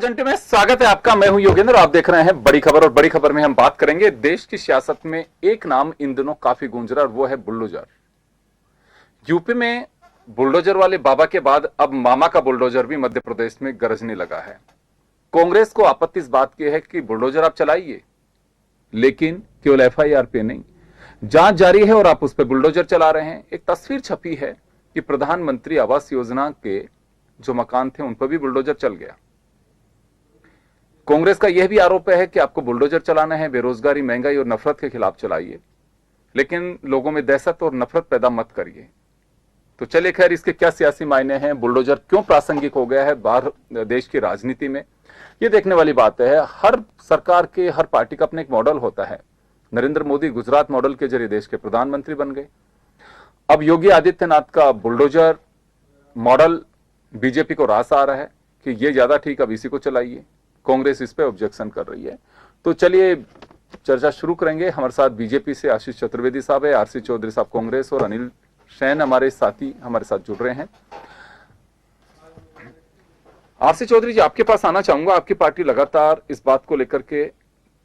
आज घंटे में स्वागत है आपका। मैं हूं योगेंद्र, आप देख रहे हैं बड़ी खबर। और बड़ी खबर में हम बात करेंगे देश की सियासत में एक नाम इन दिनों काफी गूंज रहा है और वो है बुलडोजर। यूपी में बुलडोजर वाले बाबा के बाद अब मामा का बुलडोजर भी मध्य प्रदेश में गरजने लगा है। कांग्रेस को आपत्ति इस बात की है कि बुलडोजर आप चलाइए, लेकिन केवल एफआईआर पे नहीं, जांच जारी है और आप उस पर बुलडोजर चला रहे हैं। एक तस्वीर छपी है कि प्रधानमंत्री आवास योजना के जो मकान थे उन पर भी बुलडोजर चल गया। कांग्रेस का यह भी आरोप है कि आपको बुलडोजर चलाना है, बेरोजगारी, महंगाई और नफरत के खिलाफ चलाइए, लेकिन लोगों में दहशत और नफरत पैदा मत करिए। तो चलिए, खैर इसके क्या सियासी मायने हैं, बुलडोजर क्यों प्रासंगिक हो गया है बाहर देश की राजनीति में, ये देखने वाली बात है। हर सरकार के, हर पार्टी का अपना एक मॉडल होता है। नरेंद्र मोदी गुजरात मॉडल के जरिए देश के प्रधानमंत्री बन गए। अब योगी आदित्यनाथ का बुलडोजर मॉडल बीजेपी को रास आ रहा है कि ये ज्यादा ठीक, अब इसी को चलाइए। कांग्रेस इस पे ऑब्जेक्शन कर रही है। तो चलिए चर्चा शुरू करेंगे। हमारे साथ बीजेपी से आशीष चतुर्वेदी साहब है, आरसी चौधरी साहब कांग्रेस, और अनिल शैन हमारे साथी हमारे साथ जुड़ रहे हैं। आरसी चौधरी जी, आपके पास आना चाहूंगा। आपकी पार्टी लगातार इस बात को लेकर के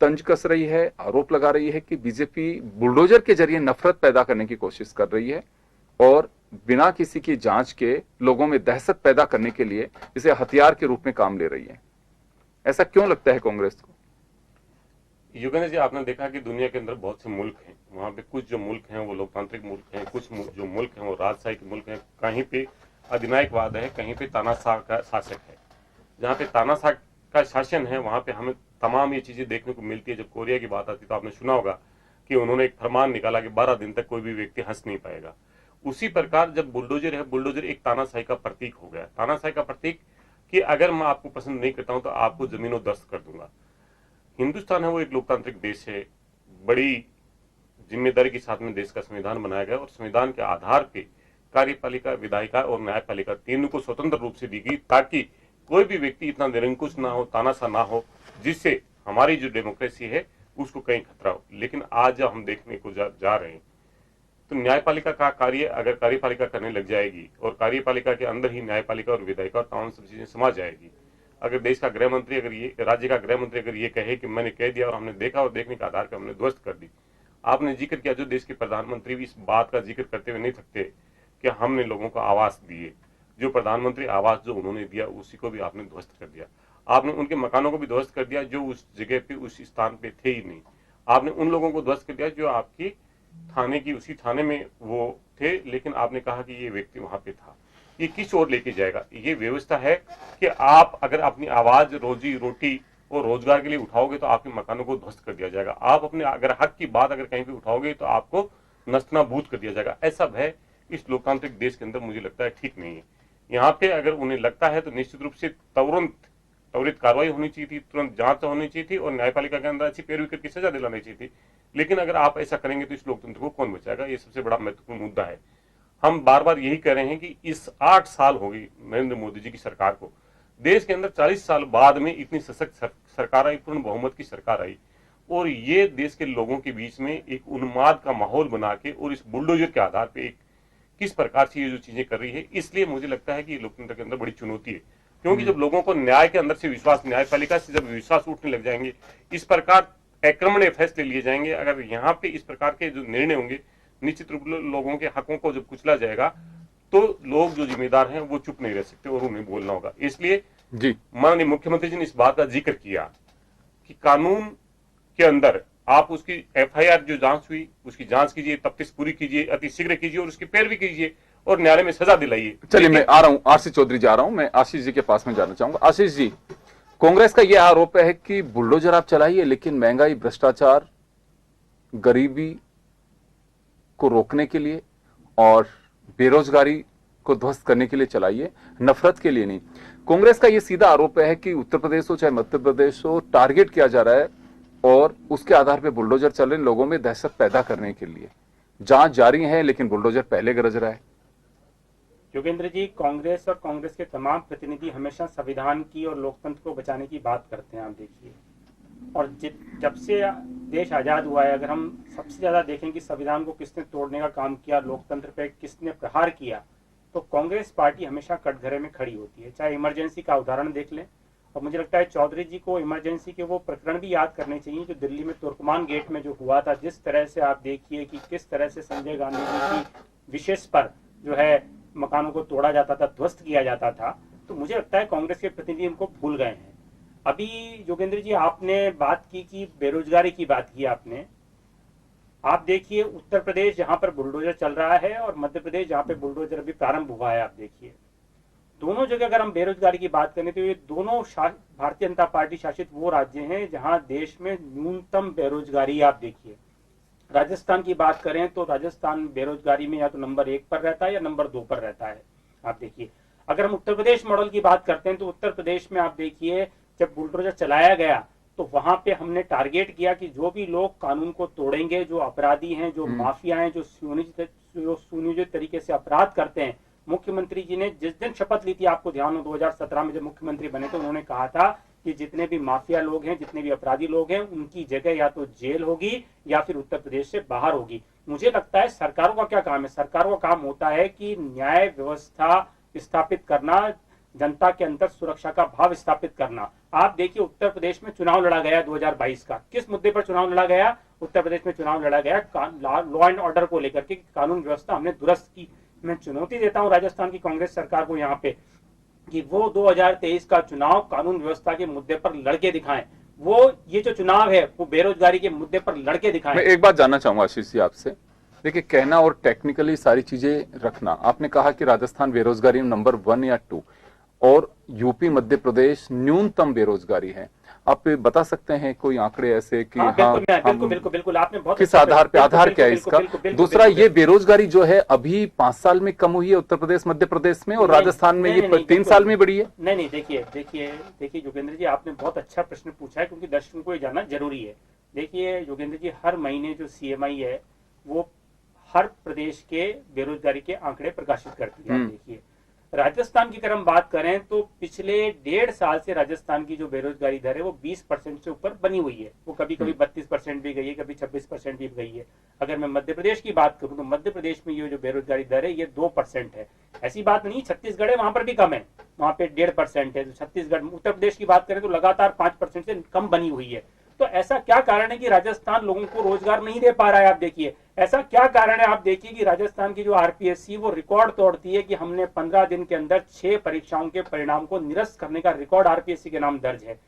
तंज कस रही है, आरोप लगा रही है कि बीजेपी बुलडोजर के जरिए नफरत पैदा करने की कोशिश कर रही है और बिना किसी की जांच के लोगों में दहशत पैदा करने के लिए इसे हथियार के रूप में काम ले रही है। ऐसा क्यों लगता है कांग्रेस को? योगेंद्र जी, आपने देखा कि दुनिया के अंदर बहुत से मुल्क हैं। वहाँ पे कुछ जो मुल्क हैं वो लोकतांत्रिक मुल्क हैं, कुछ जो मुल्क हैं वो राजशाही के मुल्क हैं। कहीं पे अधिनायकवाद है, कहीं पे तानाशाह का शासक है। जहाँ पे तानाशाह का शासन है वहाँ पे हमें तमाम ये चीजें देखने को मिलती है। जब कोरिया की बात आती है तो आपने सुना होगा कि उन्होंने एक फरमान निकाला कि 12 दिन तक कोई भी व्यक्ति हंस नहीं पाएगा। उसी प्रकार जब बुलडोजर है, बुलडोजर एक तानाशाही का प्रतीक हो गया। तानाशाही का प्रतीक कि अगर मैं आपको पसंद नहीं करता हूं तो आपको जमीनों दस्त कर दूंगा। हिंदुस्तान है वो एक लोकतांत्रिक देश है। बड़ी जिम्मेदारी के साथ में देश का संविधान बनाया गया और संविधान के आधार पे कार्यपालिका, विधायिका और न्यायपालिका तीनों को स्वतंत्र रूप से दी गई, ताकि कोई भी व्यक्ति इतना निरंकुश ना हो, तानाशाह ना हो, जिससे हमारी जो डेमोक्रेसी है उसको कहीं खतरा हो। लेकिन आज जब हम देखने को जा रहे हैं तो न्यायपालिका का कार्य अगर कार्यपालिका करने लग जाएगी और कार्यपालिका के अंदर ही न्यायपालिका और विधायिका और तमाम सब चीजें समा जाएगी। अगर देश का गृह मंत्री, अगर ये राज्य का गृह मंत्री अगर ये कहे कि मैंने कह दिया और हमने देखा और देखने के आधार पर हमने ध्वस्त कर दी। आपने जिक्र किया, जो देश के प्रधानमंत्री भी इस बात का जिक्र करते हुए नहीं थकते कि हमने लोगों को आवास दिए। जो प्रधानमंत्री आवास जो उन्होंने दिया उसी को भी आपने ध्वस्त कर दिया। आपने उनके मकानों को भी ध्वस्त कर दिया जो उस जगह पे, उस स्थान पे थे ही नहीं। आपने उन लोगों को ध्वस्त कर दिया जो आपकी थाने की, उसी थाने में वो थे, लेकिन आपने कहा कि ये व्यक्ति वहां पे था। ये किस ओर लेके जाएगा? ये व्यवस्था है कि आप अगर अपनी आवाज, रोजी रोटी और रोजगार के लिए उठाओगे तो आपके मकानों को ध्वस्त कर दिया जाएगा। आप अपने अगर हक की बात अगर कहीं पे उठाओगे तो आपको नस्तनाबूद कर दिया जाएगा। ऐसा भय इस लोकतांत्रिक देश के अंदर मुझे लगता है ठीक नहीं है। यहाँ पे अगर उन्हें लगता है तो निश्चित रूप से त्वरित कार्रवाई होनी चाहिए थी, तुरंत जांच होनी चाहिए थी और न्यायपालिका के अंदर अच्छी पैरवी करके सजा दिलानी चाहिए थी। लेकिन अगर आप ऐसा करेंगे तो इस लोकतंत्र को कौन बचाएगा? ये सबसे बड़ा महत्वपूर्ण मुद्दा है। हम बार बार यही कह रहे हैं कि इस 8 साल हो गई नरेंद्र मोदी जी की सरकार को। देश के अंदर 40 साल बाद में इतनी सशक्त सरकार आई, पूर्ण बहुमत की सरकार आई, और ये देश के लोगों के बीच में एक उन्माद का माहौल बना के और इस बुलडोजर के आधार पे एक किस प्रकार से ये जो चीजें कर रही है। इसलिए मुझे लगता है कि ये लोकतंत्र के अंदर बड़ी चुनौती है। क्योंकि जब लोगों को न्याय के अंदर से विश्वास, न्यायपालिका से जब विश्वास उठने लग जाएंगे, इस प्रकार आक्रमण फैसले लिए जाएंगे, अगर यहाँ पे इस प्रकार के जो निर्णय होंगे, निश्चित रूप से लोगों के हकों को जब कुचला जाएगा तो लोग जो जिम्मेदार हैं वो चुप नहीं रह सकते और उन्हें बोलना होगा। इसलिए जी माननीय मुख्यमंत्री जी ने इस बात का जिक्र किया कि कानून के अंदर आप उसकी एफआईआर जो जांच हुई उसकी जांच कीजिए, तफ्तीश पूरी कीजिए, अति शीघ्र कीजिए और उसकी पैरवी कीजिए और न्यायालय में सजा दिलाइए। चलिए, मैं आ रहा हूं, आशीष चौधरी जी आ रहा हूं, मैं आशीष जी के पास में जाना चाहूंगा। आशीष जी, कांग्रेस का यह आरोप है कि बुलडोजर आप चलाइए, लेकिन महंगाई, भ्रष्टाचार, गरीबी को रोकने के लिए और बेरोजगारी को ध्वस्त करने के लिए चलाइए, नफरत के लिए नहीं। कांग्रेस का यह सीधा आरोप है कि उत्तर प्रदेश हो चाहे मध्य प्रदेश हो, टारगेट किया जा रहा है और उसके आधार पर बुलडोजर चल रहे हैं लोगों में दहशत पैदा करने के लिए। जांच जारी है लेकिन बुलडोजर पहले गरज रहा है। योगेंद्र जी, कांग्रेस और कांग्रेस के तमाम प्रतिनिधि हमेशा संविधान की और लोकतंत्र को बचाने की बात करते हैं। आप देखिए, और जब से देश आज़ाद हुआ है, अगर हम सबसे ज़्यादा देखें कि संविधान को किसने तोड़ने का काम किया, लोकतंत्र पे किसने प्रहार किया, तो कांग्रेस पार्टी हमेशा कटघरे में खड़ी होती है। चाहे इमरजेंसी का उदाहरण देख लें और मुझे लगता है चौधरी जी को इमरजेंसी के वो प्रकरण भी याद करने चाहिए जो दिल्ली में तुर्कमान गेट में जो हुआ था। जिस तरह से आप देखिए कि किस तरह से संजय गांधी जी की विशेष पर जो है मकानों को तोड़ा जाता था, ध्वस्त किया जाता था। तो मुझे लगता है कांग्रेस के प्रतिनिधि इनको भूल गए हैं। अभी योगेंद्र जी आपने बात की कि बेरोजगारी की बात की आपने। आप देखिए उत्तर प्रदेश जहां पर बुलडोजर चल रहा है और मध्य प्रदेश जहां पे बुलडोजर अभी प्रारंभ हुआ है, आप देखिए दोनों जगह अगर हम बेरोजगारी की बात करें तो ये दोनों भारतीय जनता पार्टी शासित वो राज्य हैं जहां देश में न्यूनतम बेरोजगारी। आप देखिए राजस्थान की बात करें तो राजस्थान बेरोजगारी में या तो नंबर 1 पर रहता है या नंबर 2 पर रहता है। आप देखिए अगर हम उत्तर प्रदेश मॉडल की बात करते हैं तो उत्तर प्रदेश में आप देखिए जब बुलडोजर चलाया गया तो वहां पे हमने टारगेट किया कि जो भी लोग कानून को तोड़ेंगे, जो अपराधी हैं, जो माफिया हैं, जो सुनियोजित तरीके से अपराध करते हैं, मुख्यमंत्री जी ने जिस दिन शपथ ली थी, आपको ध्यान हो 2017 में जब मुख्यमंत्री बने तो उन्होंने कहा था कि जितने भी माफिया लोग हैं, जितने भी अपराधी लोग हैं, उनकी जगह या तो जेल होगी या फिर उत्तर प्रदेश से बाहर होगी। मुझे लगता है सरकारों का क्या काम है? सरकारों का काम होता है कि न्याय व्यवस्था स्थापित करना, जनता के अंदर सुरक्षा का भाव स्थापित करना। आप देखिए उत्तर प्रदेश में चुनाव लड़ा गया 2022 का, किस मुद्दे पर चुनाव लड़ा गया? उत्तर प्रदेश में चुनाव लड़ा गया लॉ एंड ऑर्डर को लेकर के, कानून व्यवस्था हमने दुरुस्त की। मैं चुनौती देता हूं राजस्थान की कांग्रेस सरकार को यहाँ पे कि वो 2023 का चुनाव कानून व्यवस्था के मुद्दे पर लड़के दिखाएं। वो ये जो चुनाव है वो बेरोजगारी के मुद्दे पर लड़के दिखाएं। मैं एक बात जानना चाहूंगा आशीष जी आपसे। देखिए कहना और टेक्निकली सारी चीजें रखना, आपने कहा कि राजस्थान बेरोजगारी में नंबर 1 या 2 और यूपी मध्य प्रदेश न्यूनतम बेरोजगारी है। आप बता सकते हैं कोई आंकड़े ऐसे कि बिल्कुल आपने बहुत किस आधार पे, आधार क्या है इसका? दूसरा, ये बेरोजगारी जो है अभी 5 साल में कम हुई है उत्तर प्रदेश मध्य प्रदेश में और राजस्थान में ये 3 साल में बढ़ी है? नहीं, देखिए योगेंद्र जी आपने बहुत अच्छा प्रश्न पूछा है क्योंकि दर्शकों को ये जानना जरूरी है। देखिए योगेंद्र जी, हर महीने जो CMI है वो हर प्रदेश के बेरोजगारी के आंकड़े प्रकाशित करती है। देखिए राजस्थान की अगर हम बात करें तो पिछले 1.5 साल से राजस्थान की जो बेरोजगारी दर है वो 20% से ऊपर बनी हुई है। वो कभी कभी 32% भी गई है, कभी 26% भी गई है। अगर मैं मध्य प्रदेश की बात करूं तो मध्य प्रदेश में ये जो बेरोजगारी दर है ये 2% है। ऐसी बात नहीं, छत्तीसगढ़ है वहां पर भी कम है, वहां पे 1.5% है। तो छत्तीसगढ़, उत्तर प्रदेश की बात करें तो लगातार 5% से कम बनी हुई है। तो ऐसा क्या कारण है कि राजस्थान लोगों को रोजगार नहीं दे पा रहा है? आप देखिए ऐसा क्या कारण है? आप देखिए कि राजस्थान की जो RPSC वो रिकॉर्ड तोड़ती है कि हमने 15 दिन के अंदर 6 परीक्षाओं के परिणाम को निरस्त करने का रिकॉर्ड RPSC के नाम दर्ज है।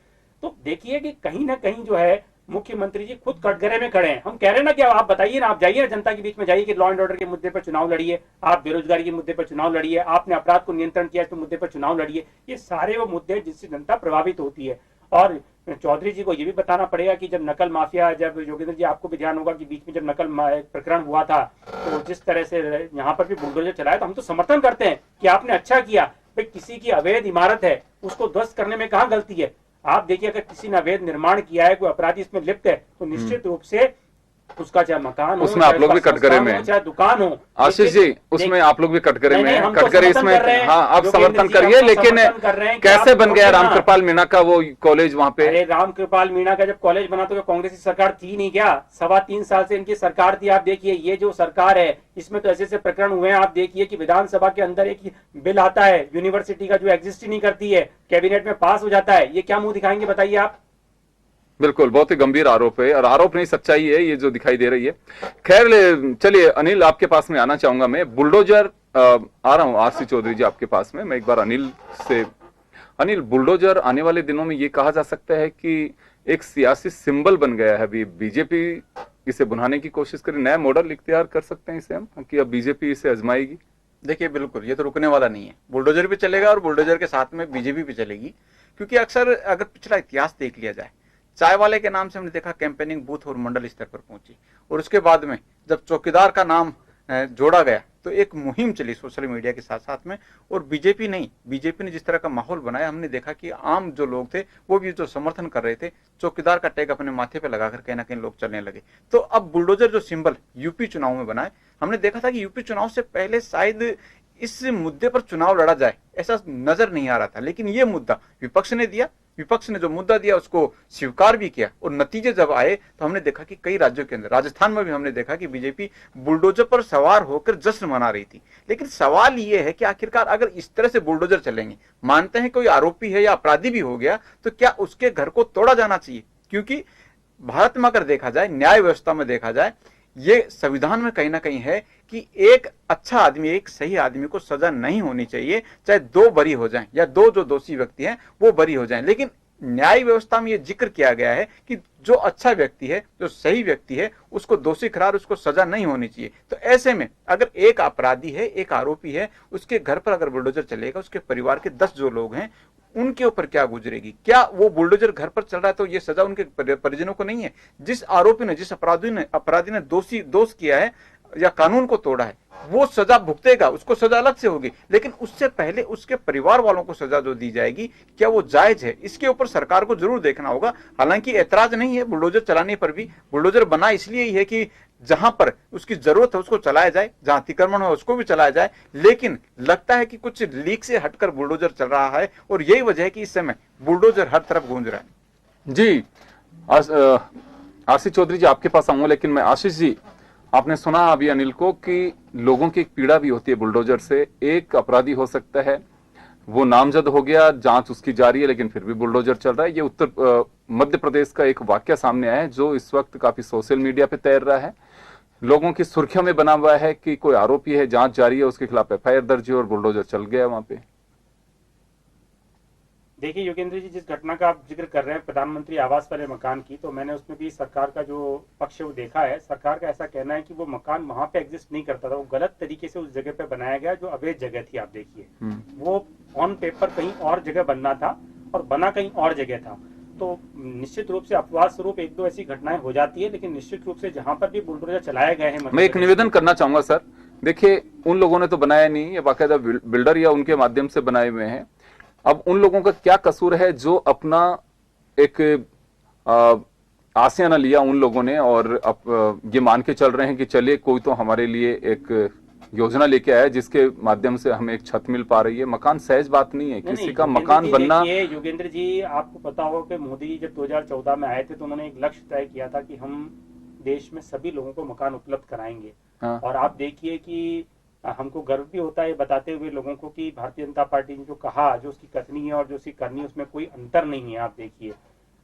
तो देखिए कि कहीं ना कहीं जो है मुख्यमंत्री जी खुद कटघरे में खड़े हैं। हम कह रहे हैं ना कि आप बताइए ना, आप जाइए ना जनता के बीच में जाइए कि लॉ एंड ऑर्डर के मुद्दे पर चुनाव लड़िए, आप बेरोजगारी के मुद्दे पर चुनाव लड़िए, आपने अपराध को नियंत्रण किया तो मुद्दे पर चुनाव लड़िए। ये सारे वो मुद्दे जिससे जनता प्रभावित होती है। और चौधरी जी को ये भी बताना पड़ेगा कि जब नकल माफिया, जब योगेंद्र जी आपको भी ध्यान होगा कि बीच में जब नकल प्रकरण हुआ था तो जिस तरह से यहाँ पर भी बुलडोजर चलाया, तो हम तो समर्थन करते हैं कि आपने अच्छा किया। भाई किसी की अवैध इमारत है उसको ध्वस्त करने में कहाँ गलती है? आप देखिए अगर किसी ने अवैध निर्माण किया है, कोई अपराधी इसमें लिप्त है तो निश्चित रूप से उसका चाहे मकान हो, उसमें आप लोग भी कटघरे में, चाहे दुकान हो। आशीष जी उसमें आप लोग भी कटघरे में हैं, कटघरे इसमें। हाँ आप समर्थन करिए, लेकिन कैसे बन गया रामकृपाल मीणा का वो कॉलेज वहां पे? अरे रामकृपाल मीणा का जब कॉलेज बना तो कांग्रेस की सरकार थी नहीं क्या? 3.25 साल से इनकी सरकार थी। आप देखिए ये जो सरकार है इसमें तो ऐसे ऐसे प्रकरण हुए हैं। आप देखिए कि विधानसभा के अंदर एक बिल आता है यूनिवर्सिटी का जो एग्जिस्ट ही नहीं करती है, कैबिनेट में पास हो जाता है। ये क्या मुंह दिखाएंगे बताइए आप? बिल्कुल, बहुत ही गंभीर आरोप है और आरोप नहीं सच्चाई है ये जो दिखाई दे रही है। खैर चलिए अनिल आपके पास में आना चाहूंगा मैं। बुलडोजर आ रहा हूं RC चौधरी जी आपके पास में। मैं एक बार अनिल बुलडोजर आने वाले दिनों में ये कहा जा सकता है कि एक सियासी सिंबल बन गया है। अभी बीजेपी इसे बुनाने की कोशिश करे, नया मॉडल इख्तियार कर सकते हैं इसे हम कि अब बीजेपी इसे आजमाएगी। देखिए बिल्कुल ये तो रुकने वाला नहीं है। बुलडोजर भी चलेगा और बुलडोजर के साथ में बीजेपी भी चलेगी, क्योंकि अक्सर अगर पिछला इतिहास देख लिया जाए, चाय वाले के नाम से हमने देखा कैंपेनिंग बूथ और मंडल स्तर पर पहुंची, और उसके बाद में जब चौकीदार का नाम जोड़ा गया तो एक मुहिम चली सोशल मीडिया के साथ साथ में। और बीजेपी ने जिस तरह का माहौल बनाया, हमने देखा कि आम जो लोग थे वो भी जो समर्थन कर रहे थे, चौकीदार का टैग अपने माथे पे लगाकर कहीं ना कहीं लोग चलने लगे। तो अब बुलडोजर जो सिंबल यूपी चुनाव में बनाए, हमने देखा था कि यूपी चुनाव से पहले शायद इस मुद्दे पर चुनाव लड़ा जाए ऐसा नजर नहीं आ रहा था, लेकिन ये मुद्दा विपक्ष ने दिया विपक्ष ने जो मुद्दा दिया उसको स्वीकार भी किया, और नतीजे जब आए तो हमने देखा कि कई राज्यों के अंदर, राजस्थान में भी हमने देखा कि बीजेपी बुलडोजर पर सवार होकर जश्न मना रही थी। लेकिन सवाल ये है कि आखिरकार अगर इस तरह से बुलडोजर चलेंगे, मानते हैं कोई आरोपी है या अपराधी भी हो गया, तो क्या उसके घर को तोड़ा जाना चाहिए? क्योंकि भारत में अगर देखा जाए, न्याय व्यवस्था में देखा जाए, ये संविधान में कहीं ना कहीं है कि एक अच्छा आदमी, एक सही आदमी को सजा नहीं होनी चाहिए, चाहे दो बरी हो जाएं या दो जो दोषी व्यक्ति हैं वो बरी हो जाएं। लेकिन न्याय व्यवस्था में ये जिक्र किया गया है कि जो अच्छा व्यक्ति है, जो सही व्यक्ति है, उसको दोषी करार, उसको सजा नहीं होनी चाहिए। तो ऐसे में अगर एक अपराधी है, एक आरोपी है, उसके घर पर अगर बुलडोजर चलेगा, उसके परिवार के 10 जो लोग हैं उनके ऊपर क्या गुजरेगी? क्या वो बुलडोजर घर पर चल रहा है तो ये सजा उनके परिजनों को नहीं है? जिस आरोपी ने, जिस अपराधी ने दोष किया है या कानून को तोड़ा है, वो सजा भुगतेगा, उसको सजा अलग से होगी। लेकिन उससे पहले उसके परिवार वालों को सजा जो दी जाएगी, क्या वो जायज है? इसके ऊपर सरकार को जरूर देखना होगा। हालांकि ऐतराज नहीं है बुलडोजर चलाने पर भी, बुलडोजर बना इसलिए ही है कि जहां पर उसकी जरूरत है उसको चलाया जाए, जहां अतिक्रमण हो उसको भी चलाया जाए। लेकिन लगता है कि कुछ लीक से हटकर बुलडोजर चल रहा है, और यही वजह है कि इस समय बुलडोजर हर तरफ गूंज रहा है। जी, आशीष चौधरी जी आपके पास आऊंगा, लेकिन मैं आशीष जी, आपने सुना अभी अनिल को कि लोगों की एक पीड़ा भी होती है बुलडोजर से। एक अपराधी हो सकता है, वो नामजद हो गया, जांच उसकी जारी है, लेकिन फिर भी बुलडोजर चल रहा है। ये मध्य प्रदेश का एक वाकया सामने आया है जो इस वक्त काफी सोशल मीडिया पे तैर रहा है, लोगों की सुर्खियों में बना हुआ है कि कोई आरोपी है, जांच जारी है, उसके खिलाफ एफआईआर दर्ज है और बुलडोजर चल गया वहां पे। देखिए योगेंद्र जी, जिस घटना का आप जिक्र कर रहे हैं प्रधानमंत्री आवास वाले मकान की, तो मैंने उसमें भी सरकार का जो पक्ष है वो देखा है। सरकार का ऐसा कहना है कि वो मकान वहां पे एग्जिस्ट नहीं करता था, वो गलत तरीके से उस जगह पे बनाया गया जो अवैध जगह थी। आप देखिए, वो ऑन पेपर कहीं और जगह बनना था और बना कहीं और जगह था। तो निश्चित रूप से अपवाद स्वरूप एक दो ऐसी घटनाएं हो जाती है, लेकिन निश्चित रूप से जहां पर भी बुलडोजर चलाए गए हैं, मैं एक निवेदन करना चाहूंगा सर। देखिए, उन लोगों ने तो बनाया नहीं, ये बाकायदा बिल्डर या उनके माध्यम से बनाए हुए हैं। अब उन लोगों का क्या कसूर है जो अपना एक आसियाना लिया उन लोगों ने, और अब ये मान के चल रहे हैं कि चलिए कोई तो हमारे लिए एक योजना लेके आया जिसके माध्यम से हमें एक छत मिल पा रही है। मकान सहज बात नहीं है, किसी का मकान बनना। योगेंद्र जी, आपको पता होगा कि मोदी जी जब 2014 में आए थे तो उन्होंने एक लक्ष्य तय किया था कि हम देश में सभी लोगों को मकान उपलब्ध कराएंगे। हाँ। और आप देखिए कि हमको गर्व भी होता है बताते हुए लोगों को कि भारतीय जनता पार्टी ने जो कहा, जो उसकी कथनी है और जो उसकी करनी है, उसमें कोई अंतर नहीं है। आप देखिए,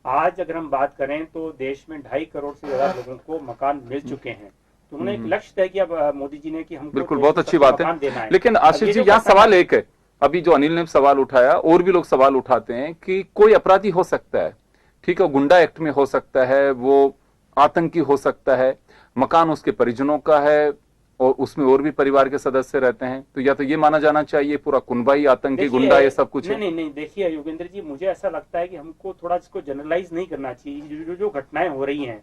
आज अगर हम बात करें तो देश में 2.5 करोड़ से ज्यादा लोगों को मकान मिल चुके हैं। तो उन्होंने एक लक्ष्य तय किया मोदी जी ने कि हमको बिल्कुल, बहुत अच्छी बात है। लेकिन आशीष जी, यहाँ सवाल एक है, अभी जो अनिल ने सवाल उठाया और भी लोग सवाल उठाते हैं कि कोई अपराधी हो सकता है, ठीक है, गुंडा एक्ट में हो सकता है, वो आतंकी हो सकता है, मकान उसके परिजनों का है और उसमें और भी परिवार के सदस्य रहते हैं, तो या तो ये माना जाना चाहिए पूरा कुनबा ही आतंकी गुंडा ये सब कुछ है। नहीं, देखिए योगेंद्र जी, मुझे ऐसा लगता है कि हमको थोड़ा इसको जनरलाइज नहीं करना चाहिए। जो घटनाएं हो रही हैं,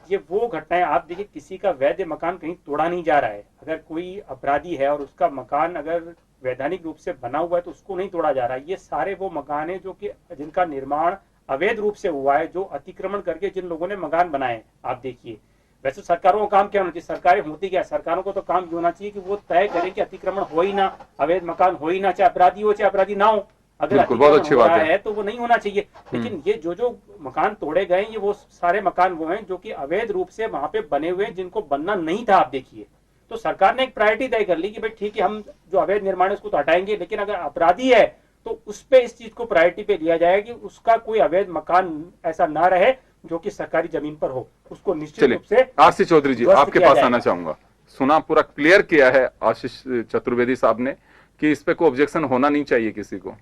ये वो घटनाएं, आप देखिए किसी का वैध मकान कहीं तोड़ा नहीं जा रहा है। अगर कोई अपराधी है और उसका मकान अगर वैधानिक रूप से बना हुआ है तो उसको नहीं तोड़ा जा रहा है। ये सारे वो मकान है जो कि जिनका निर्माण अवैध रूप से हुआ है, जो अतिक्रमण करके जिन लोगों ने मकान बनाए। आप देखिए, वैसे सरकारों का काम क्या होना चाहिए? सरकारें होती क्या, सरकारों को तो काम ये होना चाहिए कि वो तय करें कि अतिक्रमण हो ही ना, अवैध मकान हो ही ना, चाहे अपराधी हो चाहे अपराधी ना हो। अगर बहुत अच्छी बात है तो वो नहीं होना चाहिए। लेकिन ये जो मकान तोड़े गए, ये वो सारे मकान वो हैं जो कि अवैध रूप से वहां पे बने हुए, जिनको बनना नहीं था। आप देखिए, तो सरकार ने एक प्रायोरिटी तय कर ली कि भाई ठीक है, हम जो अवैध निर्माण है उसको तो हटाएंगे, लेकिन अगर अपराधी है तो उस पे इस चीज को प्रायोरिटी पे लिया जाए कि उसका कोई अवैध मकान ऐसा ना रहे जो कि सरकारी जमीन पर हो, उसको निश्चित रूप से। आशीष चौधरी जी, आपके पास आना चाहूंगा। सुना, पूरा क्लियर किया है आशीष चतुर्वेदी साहब ने कि इस पे कोई ऑब्जेक्शन होना नहीं चाहिए किसी को।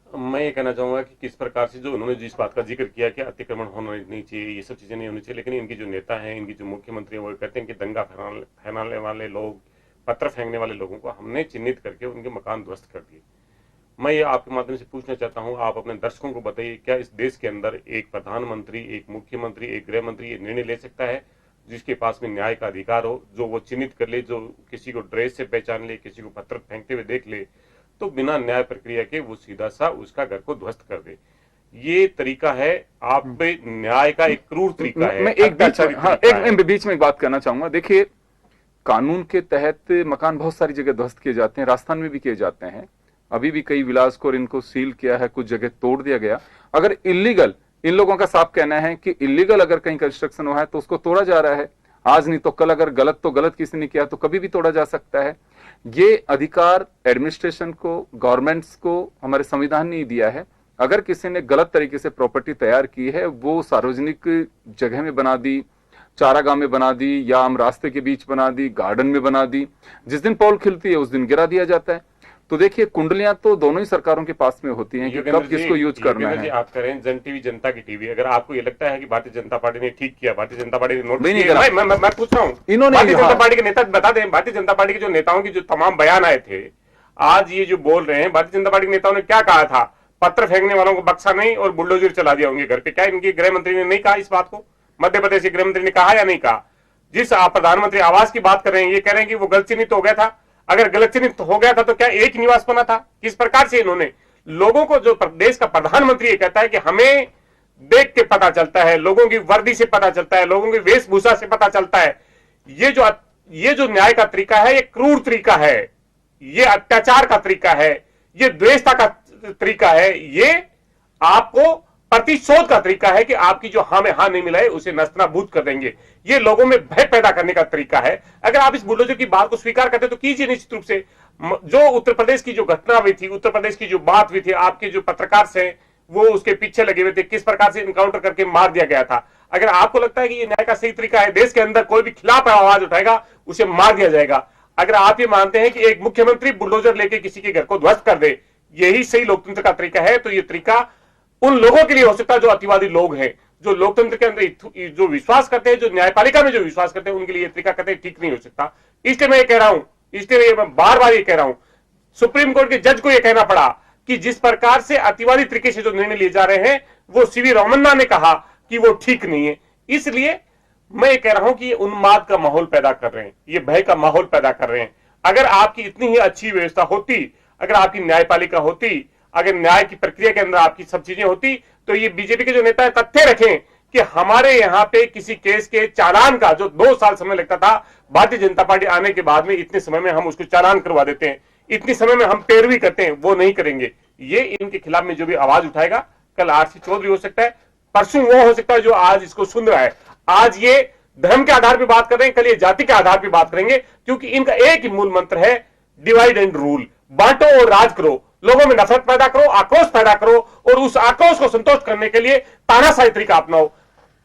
मैं ये कहना चाहूंगा कि किस प्रकार से जो उन्होंने जिस बात का जिक्र किया कि अतिक्रमण होना नहीं चाहिए, ये सब चीजें नहीं होनी चाहिए, लेकिन इनकी जो नेता हैं, इनकी जो मुख्यमंत्री है, वो कहते हैं कि दंगा फैलाने वाले लोग, पत्थर फेंकने वाले लोगों को हमने चिन्हित करके उनके मकान ध्वस्त कर दिए। मैं ये आपके माध्यम से पूछना चाहता हूं, आप अपने दर्शकों को बताइए, क्या इस देश के अंदर एक प्रधानमंत्री, एक मुख्यमंत्री, एक गृह मंत्री ये निर्णय ले सकता है जिसके पास में न्याय का अधिकार हो, जो वो चिन्हित कर ले, जो किसी को ड्रेस से पहचान ले, किसी को पत्थर फेंकते हुए देख ले, तो बिना न्याय प्रक्रिया के वो सीधा सा उसका घर को ध्वस्त कर दे? ये तरीका है आप पे न्याय का एक क्रूर तरीका है। मैं एक बीच में एक बात करना चाहूंगा। देखिए, कानून के तहत मकान बहुत सारी जगह ध्वस्त किए जाते हैं, राजस्थान में भी किए जाते हैं। अभी भी कई विलास को इनको सील किया है, कुछ जगह तोड़ दिया गया। अगर इलीगल, इन लोगों का साफ कहना है कि इलीगल अगर कहीं कंस्ट्रक्शन हुआ है तो उसको तोड़ा जा रहा है। आज नहीं तो कल, अगर गलत तो गलत किसी ने किया तो कभी भी तोड़ा जा सकता है। ये अधिकार एडमिनिस्ट्रेशन को, गवर्नमेंट्स को हमारे संविधान ने दिया है। अगर किसी ने गलत तरीके से प्रॉपर्टी तैयार की है, वो सार्वजनिक जगह में बना दी, चारागाह में बना दी, या आम रास्ते के बीच बना दी, गार्डन में बना दी, जिस दिन पोल खिलती है उस दिन गिरा दिया जाता है। तो देखिए, कुंडलियां तो दोनों ही सरकारों के पास में होती हैं कि कब किसको यूज करना है। आप करें जन टीवी, जनता की टीवी, अगर आपको ये लगता है कि भारतीय जनता पार्टी ने ठीक किया, भारतीय जनता पार्टी ने नोट नहीं किया, मैं पूछ रहा हूँ, इन्होंने भारतीय जनता पार्टी के नेता बता दें, भारतीय जनता पार्टी के जो नेताओं की जो तमाम बयान आए थे, आज ये जो बोल रहे हैं, भारतीय जनता पार्टी के नेताओं ने क्या कहा था? पत्थर फेंकने वालों को बख्शा नहीं और बुलडोजर चला दिया उनके घर पे। क्या इनके गृह मंत्री ने नहीं कहा इस बात को? मध्य प्रदेश के गृह मंत्री ने कहा या नहीं कहा? जिस आप प्रधानमंत्री आवास की बात कर रहे हैं, ये कह रहे हैं कि वो गलत चिन्हित हो गया था। अगर गलत चिन्हित हो गया था तो क्या एक निवास बना था? किस प्रकार से इन्होंने लोगों को, जो देश का प्रधानमंत्री ये कहता है कि हमें देख के पता चलता है, लोगों की वर्दी से पता चलता है, लोगों की वेशभूषा से पता चलता है। ये जो न्याय का तरीका है, ये क्रूर तरीका है, ये अत्याचार का तरीका है, ये द्वेषता का तरीका है, ये आपको प्रतिशोध का तरीका है कि आपकी जो हाँ में हाँ नहीं मिला है उसे नस्तनाबूद कर देंगे। ये लोगों में भय पैदा करने का तरीका है। अगर आप इस बुलडोजर की बात को स्वीकार करते तो कीजिए निश्चित रूप से। जो उत्तर प्रदेश की जो घटना हुई थी, उत्तर प्रदेश की जो बात हुई थी, आपके जो पत्रकार से वो उसके पीछे लगे हुए थे, किस प्रकार से इनकाउंटर करके मार दिया गया था। अगर आपको लगता है कि ये न्याय का सही तरीका है, देश के अंदर कोई भी खिलाफ आवाज उठाएगा उसे मार दिया जाएगा। अगर आप ये मानते हैं कि एक मुख्यमंत्री बुलडोजर लेके किसी के घर को ध्वस्त कर दे, यही सही लोकतंत्र का तरीका है, तो ये तरीका उन लोगों के लिए हो सकता है जो अतिवादी लोग हैं, जो लोकतंत्र के अंदर जो विश्वास करते हैं, जो न्यायपालिका में जो विश्वास करते हैं, उनके लिए ये तरीका कहते हैं ठीक नहीं हो सकता। इसलिए मैं ये कह रहा हूं, इसलिए मैं बार बार ये कह रहा हूं, सुप्रीम कोर्ट के जज को यह कहना पड़ा कि जिस प्रकार से अतिवादी तरीके से जो निर्णय लिए जा रहे हैं, वो सीवी रमन्ना ने कहा कि वो ठीक नहीं है। इसलिए मैं ये कह रहा हूं कि ये उन्माद का माहौल पैदा कर रहे हैं, ये भय का माहौल पैदा कर रहे हैं। अगर आपकी इतनी ही अच्छी व्यवस्था होती, अगर आपकी न्यायपालिका होती, अगर न्याय की प्रक्रिया के अंदर आपकी सब चीजें होती, तो ये बीजेपी के जो नेता है तथ्य रखें कि हमारे यहां पे किसी केस के चालान का जो 2 साल समय लगता था, भारतीय जनता पार्टी आने के बाद में इतने समय में हम उसको चालान करवा देते हैं, इतने समय में हम पैरवी करते हैं, वो नहीं करेंगे। ये इनके खिलाफ में जो भी आवाज उठाएगा, कल आरसी चौधरी हो सकता है, परसों वो हो सकता है जो आज इसको सुन रहा है। आज ये धर्म के आधार पर बात कर रहे हैं, कल ये जाति के आधार पर बात करेंगे, क्योंकि इनका एक ही मूल मंत्र है, डिवाइड एंड रूल, बांटो और राज करो, लोगों में नफरत पैदा करो, आक्रोश पैदा करो, और उस आक्रोश को संतोष करने के लिए तानाशाही तरीका अपनाओ।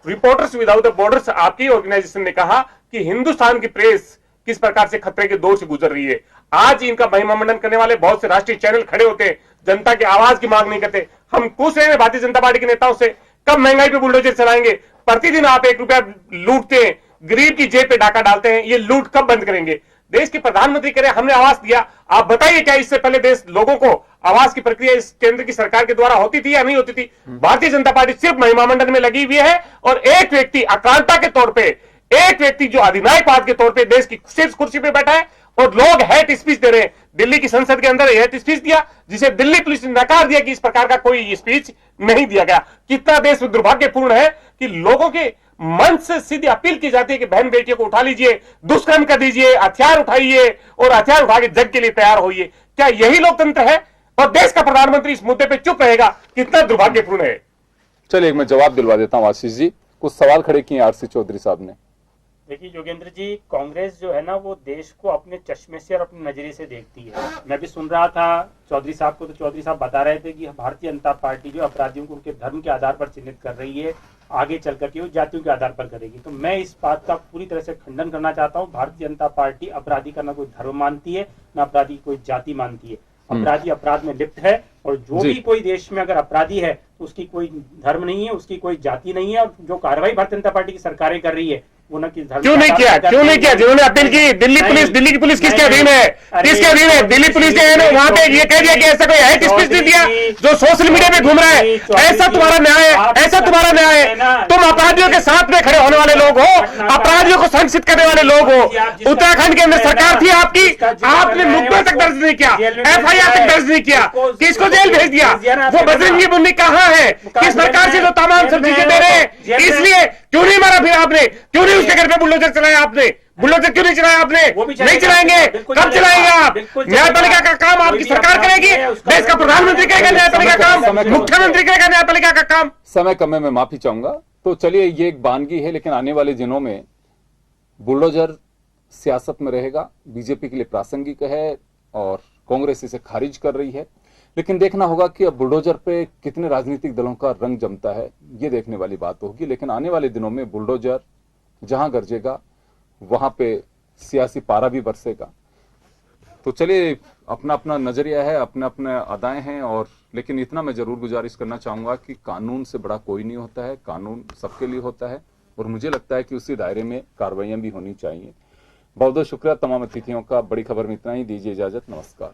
रिपोर्टर्स विदाउट बॉर्डर्स आपकी ऑर्गेनाइजेशन ने कहा कि हिंदुस्तान की प्रेस किस प्रकार से खतरे के दौर से गुजर रही है। आज इनका महिमा मंडन करने वाले बहुत से राष्ट्रीय चैनल खड़े होते हैं, जनता की आवाज की मांग नहीं करते। हम पूछ रहे हैं भारतीय जनता पार्टी के नेताओं से, कब महंगाई पे बुलडोजर चलाएंगे? प्रतिदिन आप 1 रुपया लूटते हैं, गरीब की जेब पे डाका डालते हैं, ये लूट कब बंद करेंगे? देश के प्रधानमंत्री कह रहे हैं हमने आवाज दिया, आप बताइए क्या इससे पहले देश लोगों को आवाज की प्रक्रिया इस केंद्र की सरकार के द्वारा होती थी या नहीं होती थी? भारतीय जनता पार्टी सिर्फ महिमा मंडन में लगी हुई है, और एक व्यक्ति अकालता के तौर पे, एक व्यक्ति जो अधिनायकवाद के तौर पे देश की शीर्ष कुर्सी पे बैठा है, और लोग हेट स्पीच दे रहे हैं। दिल्ली की संसद के अंदर हेट स्पीच दिया, जिसे दिल्ली पुलिस ने नकार दिया कि इस प्रकार का कोई स्पीच नहीं दिया गया। कितना देश दुर्भाग्यपूर्ण है कि लोगों के मंच से सीधी अपील की जाती है कि बहन बेटियों को उठा लीजिए, दुष्कर्म कर दीजिए, हथियार उठाइए और हथियार उठा के जंग के लिए तैयार होइए। क्या यही लोकतंत्र है? और देश का प्रधानमंत्री इस मुद्दे पे चुप रहेगा, कितना दुर्भाग्यपूर्ण है। चलिए, मैं जवाब दिलवा देता हूं आशीष जी। कुछ सवाल खड़े किए आरसी चौधरी साहब ने। देखिए योगेंद्र जी, कांग्रेस जो है ना, वो देश को अपने चश्मे से और अपने नजरिए से देखती है। मैं भी सुन रहा था चौधरी साहब को, तो चौधरी साहब बता रहे थे कि भारतीय जनता पार्टी जो अपराधियों को उनके धर्म के आधार पर चिन्हित कर रही है, आगे चल करके वो जातियों के आधार पर करेगी। तो मैं इस बात का पूरी तरह से खंडन करना चाहता हूँ। भारतीय जनता पार्टी अपराधी का ना कोई धर्म मानती है, ना अपराधी की कोई जाति मानती है। अपराधी अपराध में लिप्त है, और जो भी कोई देश में अगर अपराधी है तो उसकी कोई धर्म नहीं है, उसकी कोई जाति नहीं है। और जो कार्रवाई भारतीय जनता पार्टी की सरकारें कर रही है, वो न किस धर्म क्यों नहीं किया? जिन्होंने अपील की, दिल्ली की पुलिस किसके अधीन है? किसके अधीन है? दिल्ली पुलिस जो है ना, वहां पे ये कह दिया कि ऐसा कोई हेट स्पीच नहीं दिया जो सोशल मीडिया पे घूम रहा है। ऐसा तुम्हारा न्याय है? ऐसा तुम्हारा न्याय है? तुम अपराधियों के साथ में खड़े होने वाले लोग हो, अपराधियों को संरक्षित करने वाले लोग हो। उत्तराखंड के अंदर सरकार थी आपकी, आपने मुकदमा तक दर्ज नहीं किया, FIR तक दर्ज नहीं किया, किसको जेल भेज दिया? वो बजरंगी मुन्नी कहाँ है? किस प्रकार से जो तमाम सब चीजें दे रहे हैं? इसलिए क्यों नहीं मारा फिर आपने? क्यों नहीं उसके घर पे बुलडोजर चलाया आपने? बुलडोजर क्यों नहीं चलाया आपने? वो भी नहीं चलेगा, चलाएंगे। बिल्कुल कब चलेगा, चलाएंगे आप? बिल्कुल न्यायपालिका का काम कोई आपकी भी सरकार आपत्ति करेगी? नहीं है, उसका देश का प्रधानमंत्री करेगा न्यायपालिका का काम, मुख्यमंत्री करेगा न्यायपालिका का काम। समय कम है, मैं माफी चाहूंगा। तो चलिए, ये एक वानगी है, लेकिन आने वाले दिनों में बुलडोजर सियासत में रहेगा। बीजेपी के लिए प्रासंगिक है और कांग्रेस इसे खारिज कर रही है, लेकिन देखना होगा कि अब बुलडोजर पे कितने राजनीतिक दलों का रंग जमता है, ये देखने वाली बात होगी। लेकिन आने वाले दिनों में बुलडोजर जहां गरजेगा वहां पे सियासी पारा भी बरसेगा। तो चलिए, अपना अपना नजरिया है, अपने अपने अदाएं हैं, और लेकिन इतना मैं जरूर गुजारिश करना चाहूंगा कि कानून से बड़ा कोई नहीं होता है, कानून सबके लिए होता है, और मुझे लगता है कि उसी दायरे में कार्रवाइयां भी होनी चाहिए। बहुत बहुत शुक्रिया तमाम अतिथियों का। बड़ी खबर में इतना ही, दीजिए इजाजत, नमस्कार।